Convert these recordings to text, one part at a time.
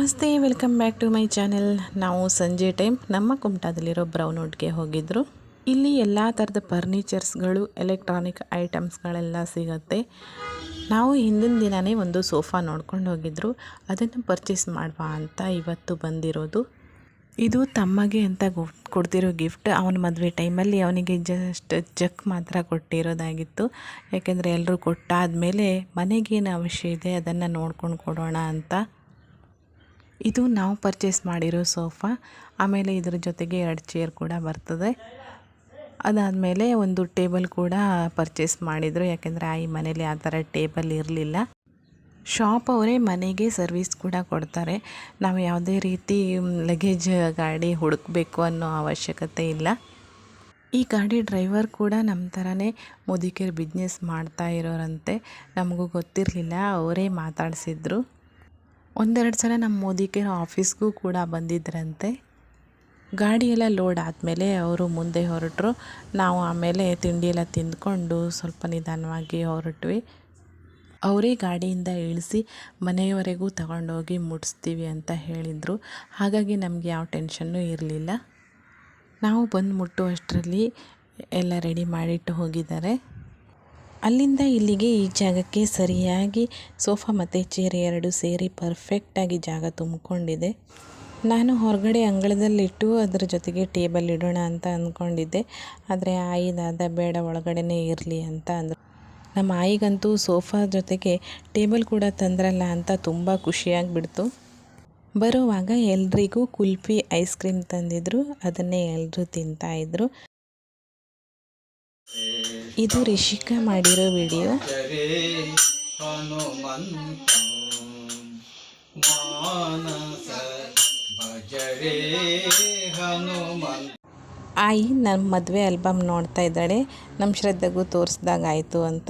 ನಮಸ್ತೆ, welcome back to my channel. ನಾವು ಸಂಜೆ ಟೈಮ್ ನಮ್ಮ ಕುಮಟಾದಲ್ಲಿರೋ ಬ್ರೌನ್ವುಡ್ಗೆ ಹೋಗಿದ್ರು. ಇಲ್ಲಿ ಎಲ್ಲ ಥರದ ಫರ್ನಿಚರ್ಸ್ಗಳು, ಎಲೆಕ್ಟ್ರಾನಿಕ್ ಐಟಮ್ಸ್ಗಳೆಲ್ಲ ಸಿಗುತ್ತೆ. ನಾವು ಹಿಂದಿನ ದಿನವೇ ಒಂದು ಸೋಫಾ ನೋಡ್ಕೊಂಡು ಹೋಗಿದ್ರು. ಅದನ್ನು ಪರ್ಚೇಸ್ ಮಾಡುವ ಅಂತ ಇವತ್ತು ಬಂದಿರೋದು. ಇದು ತಮ್ಮಗೆ ಅಂತ ಕೊಡ್ತಿರೋ ಗಿಫ್ಟ್. ಅವನ ಮದುವೆ ಟೈಮಲ್ಲಿ ಅವನಿಗೆ ಜಸ್ಟ್ ಚೆಕ್ ಮಾತ್ರ ಕೊಟ್ಟಿರೋದಾಗಿತ್ತು. ಯಾಕೆಂದರೆ ಎಲ್ಲರೂ ಕೊಟ್ಟಾದಮೇಲೆ ಮನೆಗೇನು ಅವಶ್ಯ ಇದೆ ಅದನ್ನು ನೋಡ್ಕೊಂಡು ಕೊಡೋಣ ಅಂತ. ಇದು ನಾವು ಪರ್ಚೇಸ್ ಮಾಡಿರೋ ಸೋಫಾ. ಆಮೇಲೆ ಇದರ ಜೊತೆಗೆ 2 ಚೇರ್ ಕೂಡ ಬರ್ತದೆ. ಅದಾದಮೇಲೆ ಒಂದು ಟೇಬಲ್ ಕೂಡ ಪರ್ಚೇಸ್ ಮಾಡಿದರು. ಯಾಕೆಂದರೆ ಈ ಮನೇಲಿ ಆ ಥರ ಟೇಬಲ್ ಇರಲಿಲ್ಲ. ಶಾಪ್ ಅವರೇ ಮನೆಗೆ ಸರ್ವಿಸ್ ಕೂಡ ಕೊಡ್ತಾರೆ. ನಾವು ಯಾವುದೇ ರೀತಿ ಲಗೇಜ್ ಗಾಡಿ ಹುಡುಕಬೇಕು ಅನ್ನೋ ಅವಶ್ಯಕತೆ ಇಲ್ಲ. ಈ ಗಾಡಿ ಡ್ರೈವರ್ ಕೂಡ ನಮ್ಮ ಥರನೇ ಮುದುಕಿಯರು ಬಿಸ್ನೆಸ್ ಮಾಡ್ತಾ ಇರೋರಂತೆ. ನಮಗೂ ಗೊತ್ತಿರಲಿಲ್ಲ, ಅವರೇ ಮಾತಾಡಿಸಿದ್ರು. ಒಂದೆರಡು ಸಲ ನಮ್ಮ ಮುದುಕಿಯರು ಆಫೀಸ್ಗೂ ಕೂಡ ಬಂದಿದ್ದರಂತೆ. ಗಾಡಿಯೆಲ್ಲ ಲೋಡ್ ಆದಮೇಲೆ ಅವರು ಮುಂದೆ ಹೊರಟರು. ನಾವು ಆಮೇಲೆ ತಿಂಡಿಯೆಲ್ಲ ತಿಂದ್ಕೊಂಡು ಸ್ವಲ್ಪ ನಿಧಾನವಾಗಿ ಹೊರಟ್ವಿ. ಅವರೇ ಗಾಡಿಯಿಂದ ಇಳಿಸಿ ಮನೆಯವರೆಗೂ ತಗೊಂಡೋಗಿ ಮುಟ್ಟಿಸ್ತೀವಿ ಅಂತ ಹೇಳಿದರು. ಹಾಗಾಗಿ ನಮಗೆ ಯಾವ ಟೆನ್ಷನ್ನೂ ಇರಲಿಲ್ಲ. ನಾವು ಬಂದು ಮುಟ್ಟುವಷ್ಟರಲ್ಲಿ ಎಲ್ಲ ರೆಡಿ ಮಾಡಿಟ್ಟು ಹೋಗಿದ್ದಾರೆ. ಅಲ್ಲಿಂದ ಇಲ್ಲಿಗೆ ಈ ಜಾಗಕ್ಕೆ ಸರಿಯಾಗಿ ಸೋಫಾ ಮತ್ತು ಚೇರ್ 2 ಸೇರಿ ಪರ್ಫೆಕ್ಟಾಗಿ ಜಾಗ ತುಂಬಿಕೊಂಡಿದೆ. ನಾನು ಹೊರಗಡೆ ಅಂಗಳದಲ್ಲಿಟ್ಟು ಅದರ ಜೊತೆಗೆ ಟೇಬಲ್ ಇಡೋಣ ಅಂತ ಅಂದ್ಕೊಂಡಿದ್ದೆ. ಆದರೆ ಆಯಿದಾದ ಬೇಡ, ಒಳಗಡೆನೇ ಇರಲಿ ಅಂತ ಅಂದರು. ನಮ್ಮ ಆಯಿಗಂತೂ ಸೋಫಾ ಜೊತೆಗೆ ಟೇಬಲ್ ಕೂಡ ತಂದ್ರಲ್ಲ ಅಂತ ತುಂಬ ಖುಷಿಯಾಗಿಬಿಡ್ತು. ಬರುವಾಗ ಎಲ್ರಿಗೂ ಕುಲ್ಫಿ ಐಸ್ ಕ್ರೀಮ್ ತಂದಿದ್ರು. ಅದನ್ನೇ ಎಲ್ಲರೂ ತಿಂತಾಯಿದ್ರು. ಇದು ರಿಷಿಕಾ ಮಾಡಿರೋ ವಿಡಿಯೋ. ಆಯಿ ನಮ್ಮ ಮದುವೆ ಆಲ್ಬಮ್ ನೋಡ್ತಾ ಇದ್ದಾಳೆ. ನಮ್ಮ ಶ್ರದ್ಧೆಗೂ ತೋರಿಸ್ದಾಗಾಯಿತು ಅಂತ.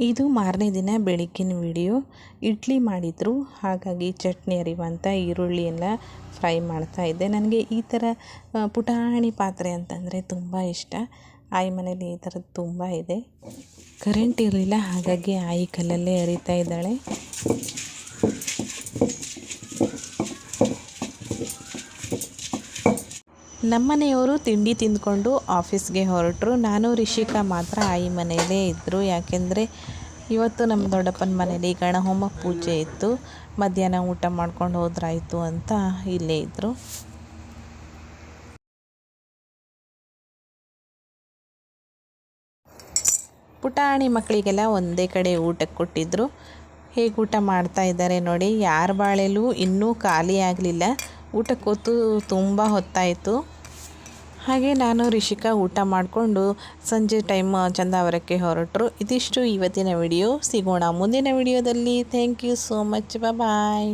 ಇದು ಮಾರನೇ ದಿನ ಬೆಳಗ್ಗಿನ ವಿಡಿಯೋ. ಇಡ್ಲಿ ಮಾಡಿದರು, ಹಾಗಾಗಿ ಚಟ್ನಿ ಅರಿವಂತ ಈರುಳ್ಳಿ ಎಲ್ಲ ಫ್ರೈ ಮಾಡ್ತಾಯಿದ್ದೆ. ನನಗೆ ಈ ಥರ ಪುಟಾಣಿ ಪಾತ್ರೆ ಅಂತಂದರೆ ತುಂಬ ಇಷ್ಟ. ಆಯಿ ಮನೇಲಿ ಈ ಥರದ್ದು ತುಂಬ ಇದೆ. ಕರೆಂಟ್ ಇರಲಿಲ್ಲ, ಹಾಗಾಗಿ ಆಯಿ ಕಲ್ಲಲ್ಲೇ ಅರಿತಾ ಇದ್ದಾಳೆ. ನಮ್ಮನೆಯವರು ತಿಂಡಿ ತಿಂದ್ಕೊಂಡು ಆಫೀಸ್ಗೆ ಹೊರಟರು. ನಾನು ರಿಷಿಕಾ ಮಾತ್ರ ಆಯಿ ಮನೆಯಲ್ಲೇ ಇದ್ದರು. ಯಾಕೆಂದರೆ ಇವತ್ತು ನಮ್ಮ ದೊಡ್ಡಪ್ಪನ ಮನೇಲಿ ಗಣಹೋಮ ಪೂಜೆ ಇತ್ತು. ಮಧ್ಯಾಹ್ನ ಊಟ ಮಾಡ್ಕೊಂಡು ಹೋದ್ರಾಯಿತು ಅಂತ ಇಲ್ಲೇ ಇದ್ದರು. ಪುಟಾಣಿ ಮಕ್ಕಳಿಗೆಲ್ಲ ಒಂದೇ ಕಡೆ ಊಟಕ್ಕೆ ಕೊಟ್ಟಿದ್ದರು. ಹೇಗೆ ಊಟ ಮಾಡ್ತಾ ಇದ್ದಾರೆ ನೋಡಿ. ಯಾರ ಬಾಳೆಲೂ ಇನ್ನೂ ಖಾಲಿ ಆಗಲಿಲ್ಲ. ಊಟಕ್ಕೆ ಕೂತು ತುಂಬ ಹೊತ್ತಾಯಿತು. ಹಾಗೆ ನಾನು ರಿಷಿಕಾ ಊಟ ಮಾಡಿಕೊಂಡು ಸಂಜೆ ಟೈಮ್ ಚಂದಾವರಕ್ಕೆ ಹೊರಟರು. ಇದಿಷ್ಟು ಇವತ್ತಿನ ವಿಡಿಯೋ. ಸಿಗೋಣ ಮುಂದಿನ ವಿಡಿಯೋದಲ್ಲಿ. Thank you so much. Bye.